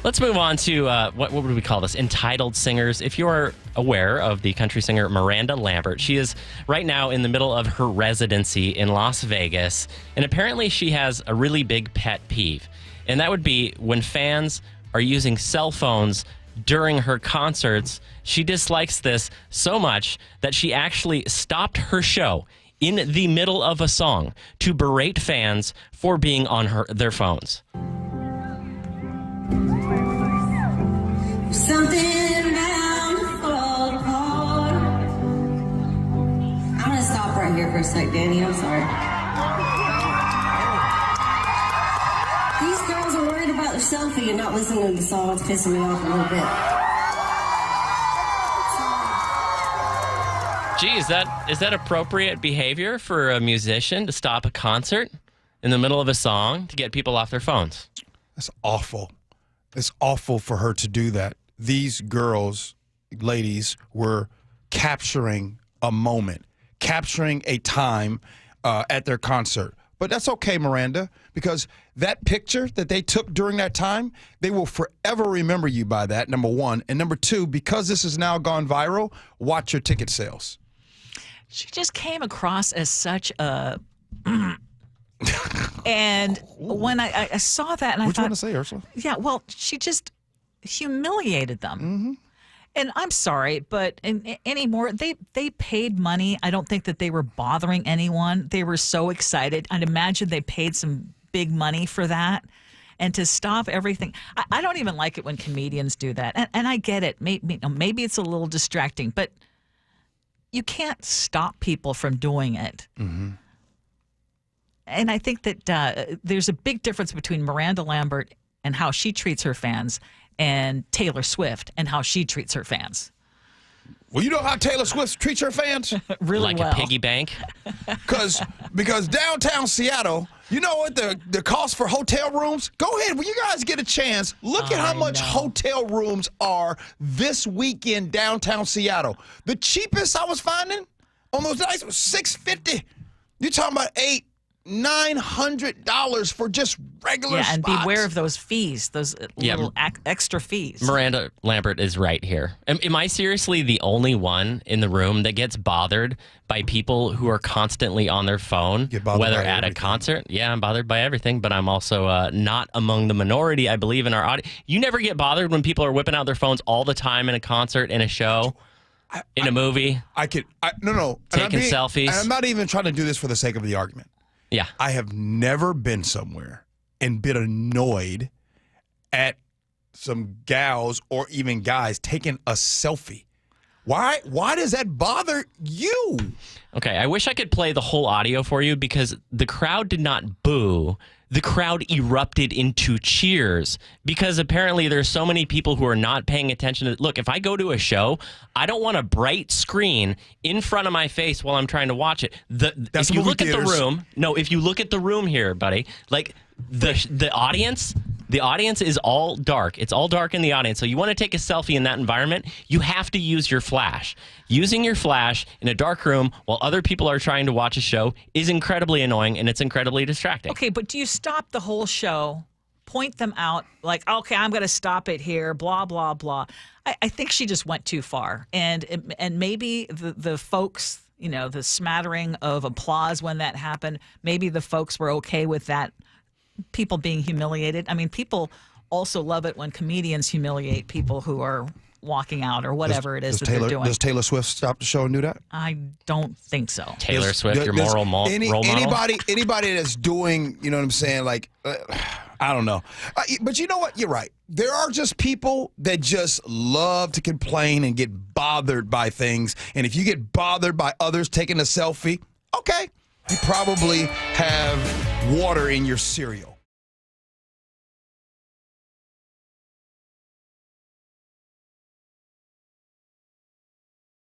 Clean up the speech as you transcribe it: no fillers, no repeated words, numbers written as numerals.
Let's move on to, what would we call this? Entitled singers. If you're aware of the country singer Miranda Lambert, she is right now in the middle of her residency in Las Vegas. And apparently she has a really big pet peeve. And that would be when fans are using cell phones during her concerts. She dislikes this so much that she actually stopped her show in the middle of a song to berate fans for being on their phones. Something bound to fall apart. I'm gonna stop right here for a sec, Danny. I'm sorry. These girls are worried about their selfie and not listening to the song. It's pissing me off a little bit. Gee, is that appropriate behavior for a musician to stop a concert in the middle of a song to get people off their phones? That's awful. It's awful for her to do that. These girls, ladies, were capturing a moment, capturing a time at their concert. But that's okay, Miranda, because that picture that they took during that time, they will forever remember you by that, number one. And number two, because this has now gone viral, watch your ticket sales. She just came across as such a... And when I saw that, and I thought... What do you want to say, Ursula? Yeah, well, she just humiliated them. Mm-hmm. And I'm sorry, but anymore, they paid money. I don't think that they were bothering anyone. They were so excited. I'd imagine they paid some big money for that. And to stop everything, I don't even like it when comedians do that. And I get it. Maybe it's a little distracting, but you can't stop people from doing it. Mm-hmm. And I think that there's a big difference between Miranda Lambert and how she treats her fans and Taylor Swift and how she treats her fans. Well, you know how Taylor Swift treats her fans? Really like well. a piggy bank? Because downtown Seattle, you know what the cost for hotel rooms? Go ahead, when you guys get a chance, look at how much hotel rooms are this weekend downtown Seattle. The cheapest I was finding on those nights was $650. You're talking about $900 for just regular spots. And beware of those fees, those little extra fees. Miranda Lambert is right here. Am I seriously the only one in the room that gets bothered by people who are constantly on their phone, whether at a concert? Yeah, I'm bothered by everything, but I'm also not among the minority, I believe, in our audience. You never get bothered when people are whipping out their phones all the time in a concert, in a show, in a movie? No. Taking selfies. And I'm not even trying to do this for the sake of the argument. Yeah. I have never been somewhere and been annoyed at some gals or even guys taking a selfie. Why does that bother you? Okay, I wish I could play the whole audio for you because the crowd did not boo. The crowd erupted into cheers because apparently there's so many people who are not paying attention to. Look, if I go to a show, I don't want a bright screen in front of my face while I'm trying to watch it. If you look at the room, if you look at the room here, buddy, like the audience is all dark. It's all dark in the audience. So you want to take a selfie in that environment, you have to use your flash. Using your flash in a dark room while other people are trying to watch a show is incredibly annoying and it's incredibly distracting. Okay, but do you stop the whole show, point them out, like, okay, I'm going to stop it here, blah, blah, blah. I think she just went too far. And maybe the folks, the smattering of applause when that happened, maybe the folks were okay with that. People being humiliated. I mean, people also love it when comedians humiliate people who are walking out or whatever it is that they're doing. Does Taylor Swift stop the show and do that? I don't think so. Taylor Swift, your role model? Anybody that's doing, you know what I'm saying, like, I don't know. But you know what? You're right. There are just people that just love to complain and get bothered by things. And if you get bothered by others taking a selfie, okay, you probably have water in your cereal.